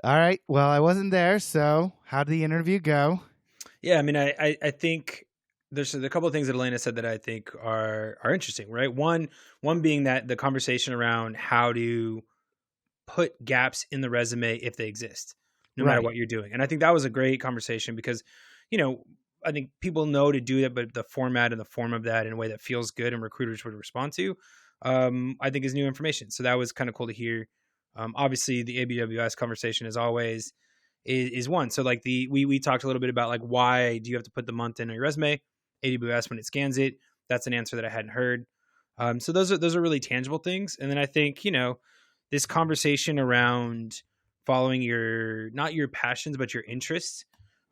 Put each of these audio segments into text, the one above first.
All right. Well, I wasn't there, so how did the interview go? Yeah, I mean, I think there's a couple of things that Elena said that I think are interesting, right? One being that the conversation around how to put gaps in the resume if they exist, no matter Right. what you're doing. And I think that was a great conversation because, you know, I think people know to do that, but the format and the form of that in a way that feels good and recruiters would respond to, I think is new information. So that was kind of cool to hear. Obviously, the ABWS conversation, as always, is one. So like we talked a little bit about like why do you have to put the month in on your resume? AWS when it scans it, that's an answer that I hadn't heard. So those are really tangible things. And then I think this conversation around following your not your passions but your interests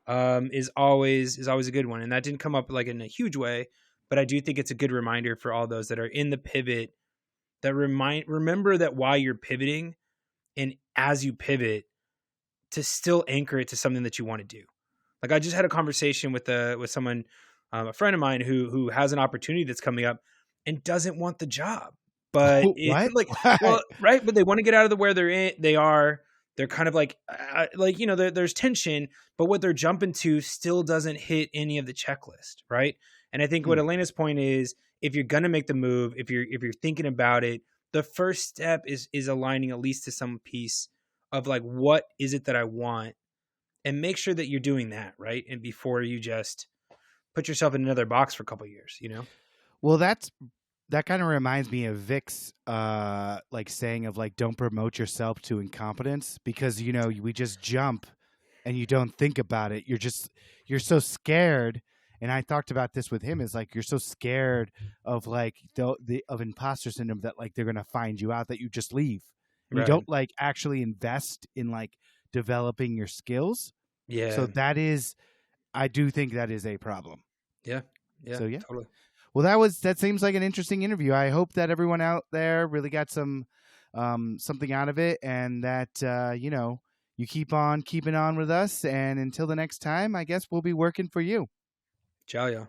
is always a good one. And that didn't come up like in a huge way, but I do think it's a good reminder for all those that are in the pivot that remember that while you're pivoting and as you pivot to still anchor it to something that you want to do. Like I just had a conversation with someone, a friend of mine who has an opportunity that's coming up and doesn't want the job, but it What? like What? well right, but they want to get out of the where they are. They're kind of like there's tension, but what they're jumping to still doesn't hit any of the checklist, right? And I think what Hmm. Elena's point is, if you're gonna make the move, if you're thinking about it, the first step is aligning at least to some piece of like what is it that I want, and make sure that you're doing that right, and before you just put yourself in another box for a couple of years. Well, that kind of reminds me of Vic's like saying of like don't promote yourself to incompetence because we just jump and you don't think about it. You're so scared. And I talked about this with him is like you're so scared of like the of imposter syndrome that like they're gonna find you out that you just leave. And you Right. don't like actually invest in like developing your skills. So Yeah. I do think that is a problem. Yeah. Yeah, So yeah. totally. Well, that seems like an interesting interview. I hope that everyone out there really got something out of it, and that you keep on keeping on with us. And until the next time, I guess we'll be working for you. Ciao, y'all.